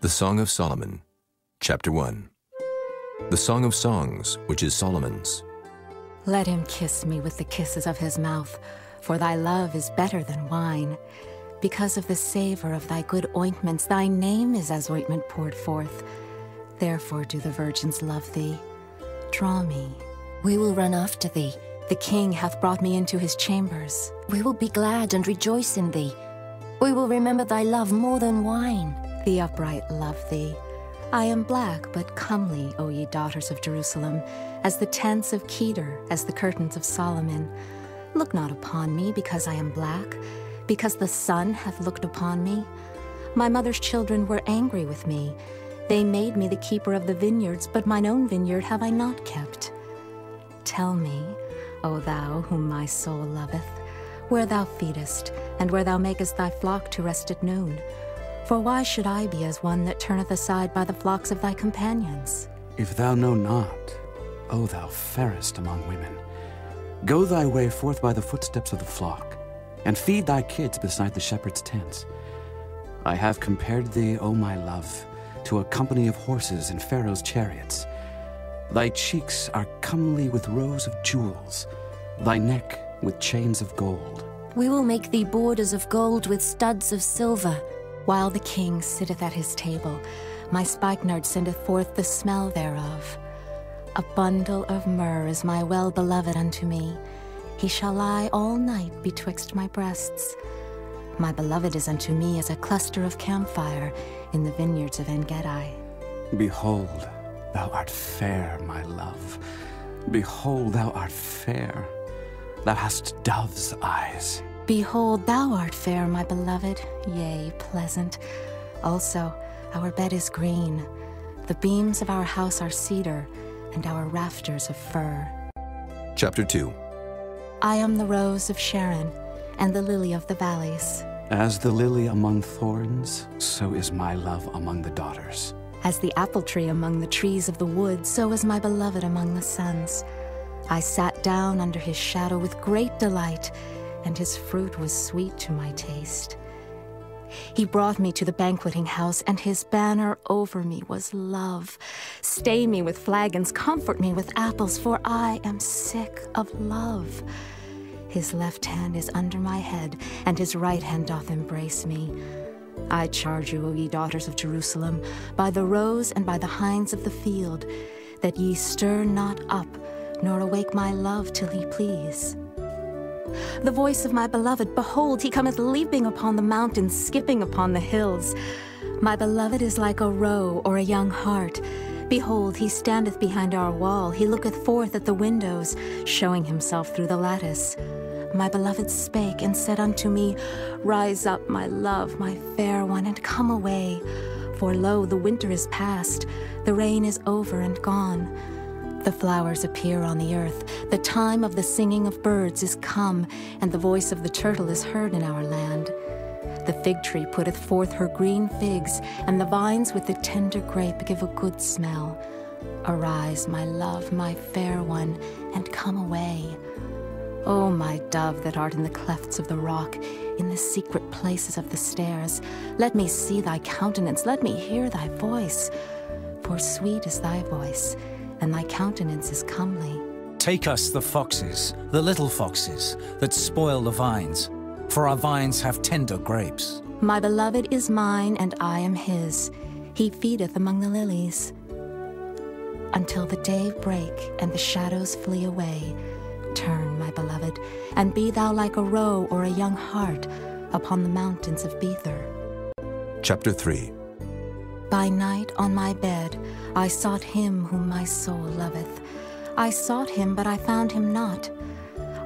The Song of Solomon, Chapter 1. The Song of Songs, which is Solomon's. Let him kiss me with the kisses of his mouth, for thy love is better than wine. Because of the savor of thy good ointments, thy name is as ointment poured forth. Therefore do the virgins love thee. Draw me. We will run after thee. The king hath brought me into his chambers. We will be glad and rejoice in thee. We will remember thy love more than wine. The upright love thee. I am black, but comely, O ye daughters of Jerusalem, as the tents of Kedar, as the curtains of Solomon. Look not upon me because I am black, because the sun hath looked upon me. My mother's children were angry with me. They made me the keeper of the vineyards, but mine own vineyard have I not kept. Tell me, O thou whom my soul loveth, where thou feedest, and where thou makest thy flock to rest at noon. For why should I be as one that turneth aside by the flocks of thy companions? If thou know not, O thou fairest among women, go thy way forth by the footsteps of the flock, and feed thy kids beside the shepherd's tents. I have compared thee, O my love, to a company of horses in Pharaoh's chariots. Thy cheeks are comely with rows of jewels, thy neck with chains of gold. We will make thee borders of gold with studs of silver. While the king sitteth at his table, my spikenard sendeth forth the smell thereof. A bundle of myrrh is my well-beloved unto me. He shall lie all night betwixt my breasts. My beloved is unto me as a cluster of camphire in the vineyards of En-Gedi. Behold, thou art fair, my love. Behold, thou art fair. Thou hast dove's eyes. Behold, thou art fair, my beloved, yea, pleasant. Also, our bed is green. The beams of our house are cedar, and our rafters of fir. Chapter 2. I am the rose of Sharon, and the lily of the valleys. As the lily among thorns, so is my love among the daughters. As the apple tree among the trees of the wood, so is my beloved among the sons. I sat down under his shadow with great delight, and his fruit was sweet to my taste. He brought me to the banqueting house, and his banner over me was love. Stay me with flagons, comfort me with apples, for I am sick of love. His left hand is under my head, and his right hand doth embrace me. I charge you, O ye daughters of Jerusalem, by the roes and by the hinds of the field, that ye stir not up, nor awake my love till he please. The voice of my beloved, behold, he cometh leaping upon the mountains, skipping upon the hills. My beloved is like a roe or a young hart. Behold, he standeth behind our wall, he looketh forth at the windows, showing himself through the lattice. My beloved spake and said unto me, Rise up, my love, my fair one, and come away. For lo, the winter is past, the rain is over and gone. The flowers appear on the earth, the time of the singing of birds is come, and the voice of the turtle is heard in our land. The fig tree putteth forth her green figs, and the vines with the tender grape give a good smell. Arise, my love, my fair one, and come away. O my dove that art in the clefts of the rock, in the secret places of the stairs, let me see thy countenance, let me hear thy voice. For sweet is thy voice, and thy countenance is comely. Take us the foxes, the little foxes, that spoil the vines, for our vines have tender grapes. My beloved is mine, and I am his. He feedeth among the lilies. Until the day break, and the shadows flee away, turn, my beloved, and be thou like a roe or a young hart upon the mountains of Bether. Chapter 3. By night on my bed I sought him whom my soul loveth. I sought him, but I found him not.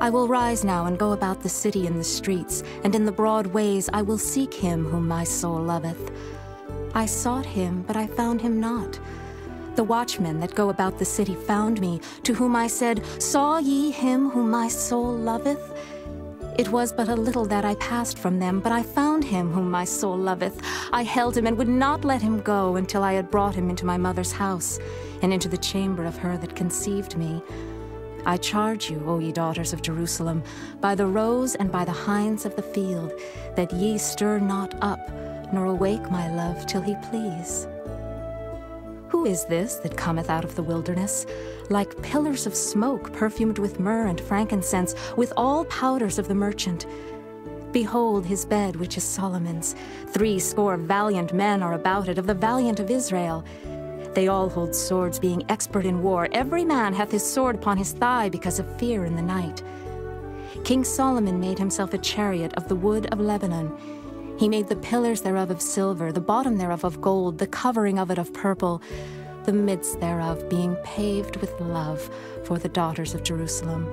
I will rise now and go about the city in the streets, and in the broad ways I will seek him whom my soul loveth. I sought him, but I found him not. The watchmen that go about the city found me, to whom I said, Saw ye him whom my soul loveth? It was but a little that I passed from them, but I found him whom my soul loveth. I held him and would not let him go until I had brought him into my mother's house, and into the chamber of her that conceived me. I charge you, O ye daughters of Jerusalem, by the roes and by the hinds of the field, that ye stir not up, nor awake my love till he please. Who is this that cometh out of the wilderness, like pillars of smoke perfumed with myrrh and frankincense, with all powders of the merchant? Behold his bed, which is Solomon's. 80 valiant men are about it, of the valiant of Israel. They all hold swords, being expert in war. Every man hath his sword upon his thigh, because of fear in the night. King Solomon made himself a chariot of the wood of Lebanon. He made the pillars thereof of silver, the bottom thereof of gold, the covering of it of purple, the midst thereof being paved with love for the daughters of Jerusalem.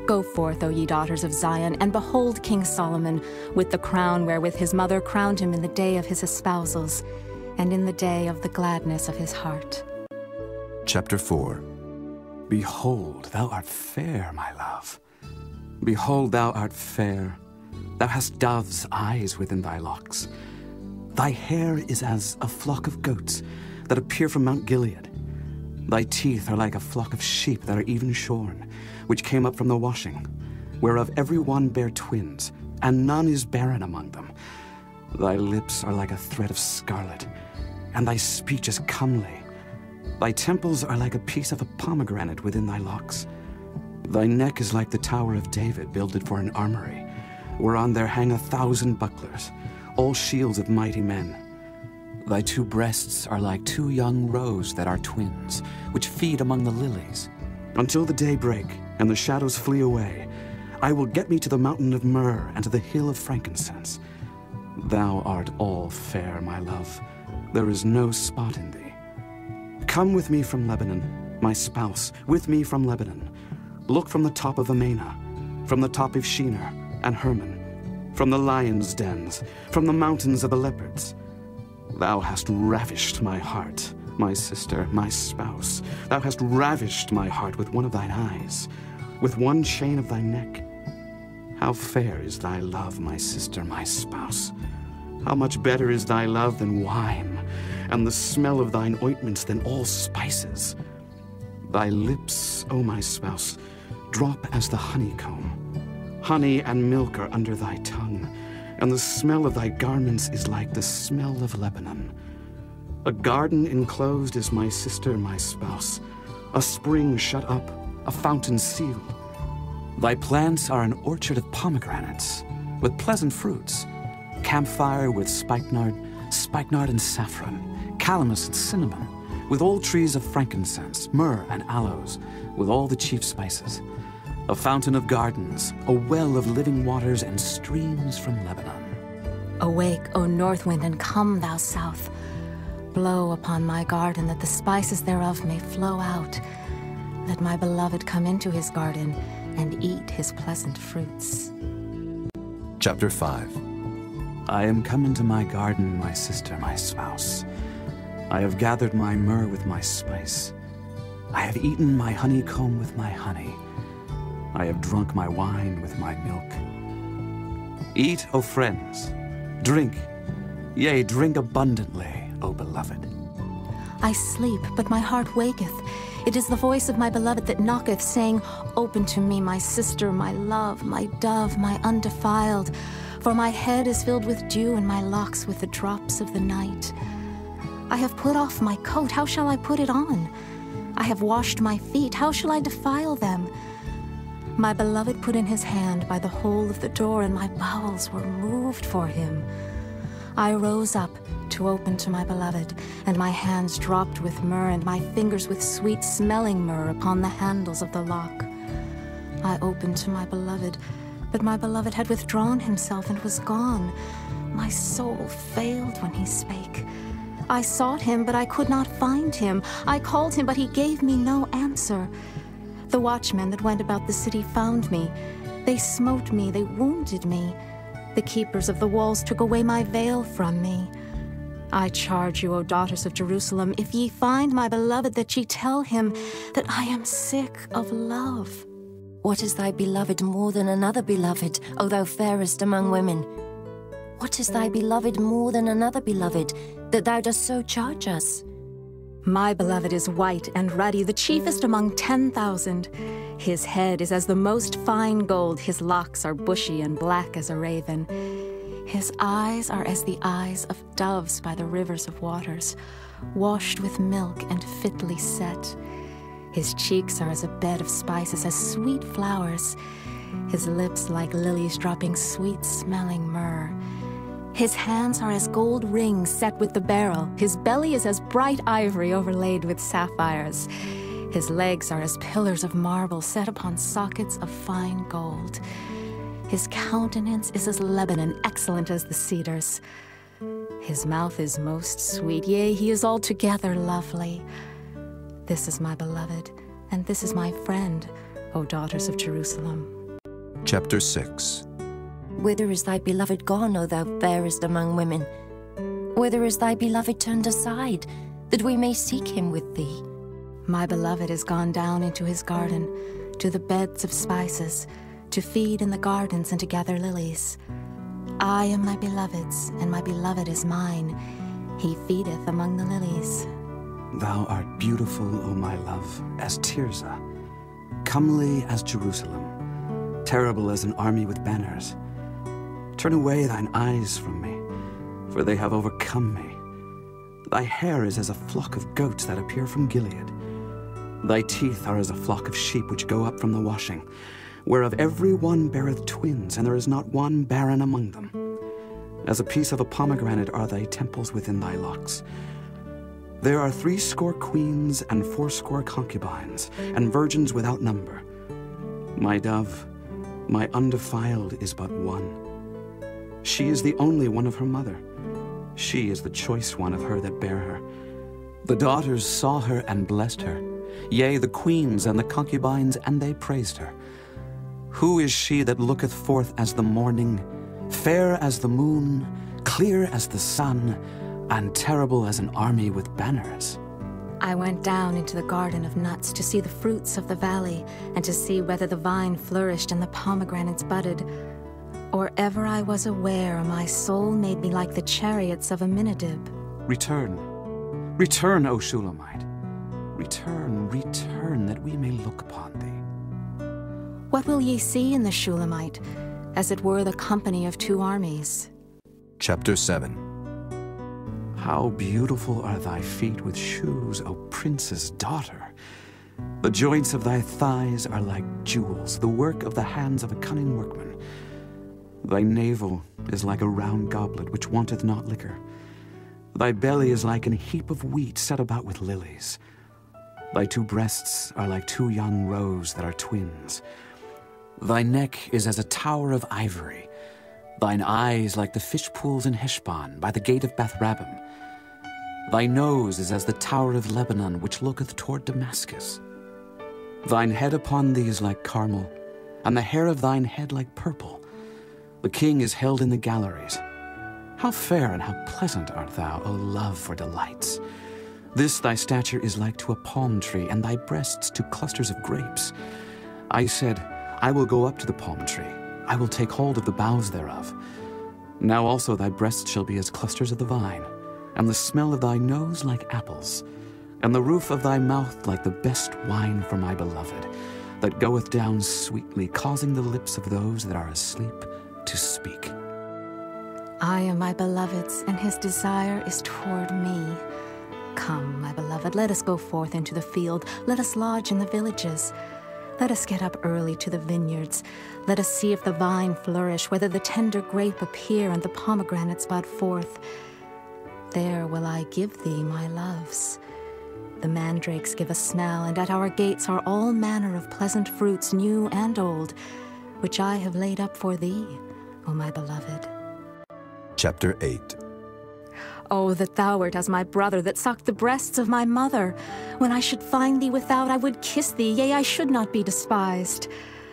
Go forth, O ye daughters of Zion, and behold King Solomon, with the crown wherewith his mother crowned him in the day of his espousals, and in the day of the gladness of his heart. Chapter 4. Behold, thou art fair, my love. Behold, thou art fair. Thou hast dove's eyes within thy locks. Thy hair is as a flock of goats that appear from Mount Gilead. Thy teeth are like a flock of sheep that are even shorn, which came up from the washing, whereof every one bare twins, and none is barren among them. Thy lips are like a thread of scarlet, and thy speech is comely. Thy temples are like a piece of a pomegranate within thy locks. Thy neck is like the tower of David, builded for an armory, whereon there hang 1,000 bucklers, all shields of mighty men. Thy 2 breasts are like 2 young roes that are twins, which feed among the lilies. Until the day break, and the shadows flee away, I will get me to the mountain of myrrh, and to the hill of frankincense. Thou art all fair, my love. There is no spot in thee. Come with me from Lebanon, my spouse, with me from Lebanon. Look from the top of Amana, from the top of Shinar and Hermon, from the lions' dens, from the mountains of the leopards. Thou hast ravished my heart, my sister, my spouse. Thou hast ravished my heart with one of thine eyes, with one chain of thy neck. How fair is thy love, my sister, my spouse. How much better is thy love than wine, and the smell of thine ointments than all spices. Thy lips, O my spouse, drop as the honeycomb. Honey and milk are under thy tongue, and the smell of thy garments is like the smell of Lebanon. A garden enclosed is my sister, my spouse, a spring shut up, a fountain sealed. Thy plants are an orchard of pomegranates, with pleasant fruits, camphire with spikenard and saffron, calamus and cinnamon, with all trees of frankincense, myrrh and aloes, with all the chief spices. A fountain of gardens, a well of living waters, and streams from Lebanon. Awake, O north wind, and come, thou south. Blow upon my garden, that the spices thereof may flow out. Let my beloved come into his garden, and eat his pleasant fruits. Chapter 5. I am come into my garden, my sister, my spouse. I have gathered my myrrh with my spice. I have eaten my honeycomb with my honey. I have drunk my wine with my milk. Eat, O friends, drink, yea, drink abundantly, O beloved. I sleep, but my heart waketh. It is the voice of my beloved that knocketh, saying, Open to me, my sister, my love, my dove, my undefiled. For my head is filled with dew, and my locks with the drops of the night. I have put off my coat, how shall I put it on? I have washed my feet, how shall I defile them? My beloved put in his hand by the hole of the door, and my bowels were moved for him. I rose up to open to my beloved, and my hands dropped with myrrh, and my fingers with sweet-smelling myrrh upon the handles of the lock. I opened to my beloved, but my beloved had withdrawn himself and was gone. My soul failed when he spake. I sought him, but I could not find him. I called him, but he gave me no answer. The watchmen that went about the city found me. They smote me, they wounded me. The keepers of the walls took away my veil from me. I charge you, O daughters of Jerusalem, if ye find my beloved, that ye tell him that I am sick of love. What is thy beloved more than another beloved, O thou fairest among women? What is thy beloved more than another beloved, that thou dost so charge us? My beloved is white and ruddy, the chiefest among 10,000. His head is as the most fine gold, his locks are bushy and black as a raven. His eyes are as the eyes of doves by the rivers of waters, washed with milk and fitly set. His cheeks are as a bed of spices, as sweet flowers. His lips like lilies dropping sweet-smelling myrrh. His hands are as gold rings set with the beryl. His belly is as bright ivory overlaid with sapphires. His legs are as pillars of marble set upon sockets of fine gold. His countenance is as Lebanon, excellent as the cedars. His mouth is most sweet, yea, he is altogether lovely. This is my beloved, and this is my friend, O daughters of Jerusalem. Chapter 6. Whither is thy beloved gone, O thou fairest among women? Whither is thy beloved turned aside, that we may seek him with thee? My beloved is gone down into his garden, to the beds of spices, to feed in the gardens and to gather lilies. I am my beloved's, and my beloved is mine. He feedeth among the lilies. Thou art beautiful, O my love, as Tirzah, comely as Jerusalem, terrible as an army with banners. Turn away thine eyes from me, for they have overcome me. Thy hair is as a flock of goats that appear from Gilead. Thy teeth are as a flock of sheep which go up from the washing, whereof every one beareth twins, and there is not one barren among them. As a piece of a pomegranate are thy temples within thy locks. There are 80 queens and 80 concubines, and virgins without number. My dove, my undefiled, is but one. She is the only one of her mother. She is the choice one of her that bare her. The daughters saw her and blessed her, yea, the queens and the concubines, and they praised her. Who is she that looketh forth as the morning, fair as the moon, clear as the sun, and terrible as an army with banners? I went down into the garden of nuts to see the fruits of the valley, and to see whether the vine flourished and the pomegranates budded. Or ever I was aware, my soul made me like the chariots of Aminadab. Return, return, O Shulamite. Return, return, that we may look upon thee. What will ye see in the Shulamite, as it were the company of 2 armies? Chapter 7. How beautiful are thy feet with shoes, O prince's daughter! The joints of thy thighs are like jewels, the work of the hands of a cunning workman. Thy navel is like a round goblet which wanteth not liquor. Thy belly is like an heap of wheat set about with lilies. Thy 2 breasts are like 2 young roes that are twins. Thy neck is as a tower of ivory. Thine eyes like the fish pools in Heshbon, by the gate of Beth-rabbim. Thy nose is as the tower of Lebanon, which looketh toward Damascus. Thine head upon thee is like Carmel, and the hair of thine head like purple. The king is held in the galleries. How fair and how pleasant art thou, O love for delights! This thy stature is like to a palm tree, and thy breasts to clusters of grapes. I said, I will go up to the palm tree. I will take hold of the boughs thereof. Now also thy breasts shall be as clusters of the vine, and the smell of thy nose like apples, and the roof of thy mouth like the best wine for my beloved, that goeth down sweetly, causing the lips of those that are asleep to speak. I am my beloved's, and his desire is toward me. Come, my beloved, let us go forth into the field. Let us lodge in the villages. Let us get up early to the vineyards. Let us see if the vine flourish, whether the tender grape appear, and the pomegranates bud forth. There will I give thee my loves. The mandrakes give a smell, and at our gates are all manner of pleasant fruits, new and old, which I have laid up for thee, O my beloved. Chapter 8. Oh, that thou wert as my brother, that sucked the breasts of my mother. When I should find thee without, I would kiss thee, yea, I should not be despised.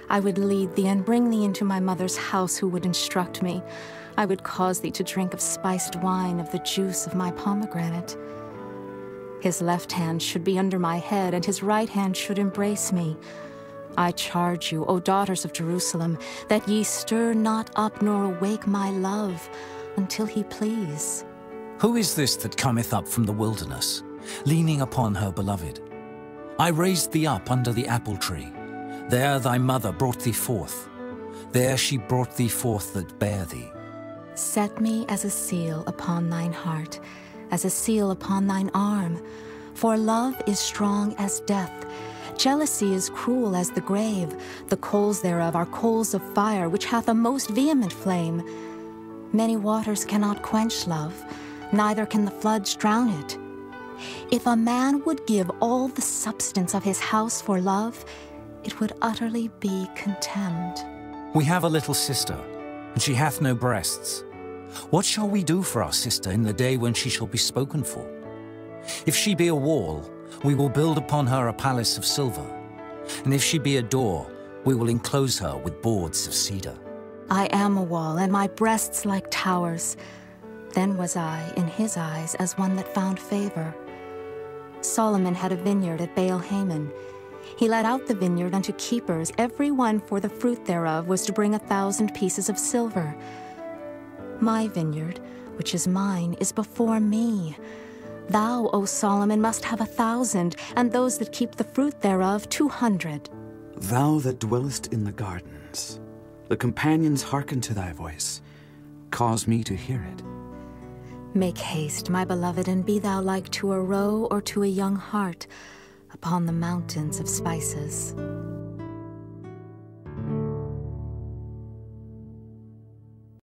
I would lead thee and bring thee into my mother's house, who would instruct me. I would cause thee to drink of spiced wine, of the juice of my pomegranate. His left hand should be under my head, and his right hand should embrace me. I charge you, O daughters of Jerusalem, that ye stir not up nor awake my love, until he please. Who is this that cometh up from the wilderness, leaning upon her beloved? I raised thee up under the apple tree. There thy mother brought thee forth. There she brought thee forth that bare thee. Set me as a seal upon thine heart, as a seal upon thine arm. For love is strong as death. Jealousy is cruel as the grave. The coals thereof are coals of fire, which hath a most vehement flame. Many waters cannot quench love, neither can the floods drown it. If a man would give all the substance of his house for love, it would utterly be contemned. We have a little sister, and she hath no breasts. What shall we do for our sister in the day when she shall be spoken for? If she be a wall, we will build upon her a palace of silver. And if she be a door, we will enclose her with boards of cedar. I am a wall, and my breasts like towers. Then was I, in his eyes, as one that found favor. Solomon had a vineyard at Baal-Hamon. He let out the vineyard unto keepers. Every one for the fruit thereof was to bring 1,000 pieces of silver. My vineyard, which is mine, is before me. Thou, O Solomon, must have 1,000, and those that keep the fruit thereof 200. Thou that dwellest in the gardens, the companions hearken to thy voice. Cause me to hear it. Make haste, my beloved, and be thou like to a roe or to a young hart upon the mountains of spices.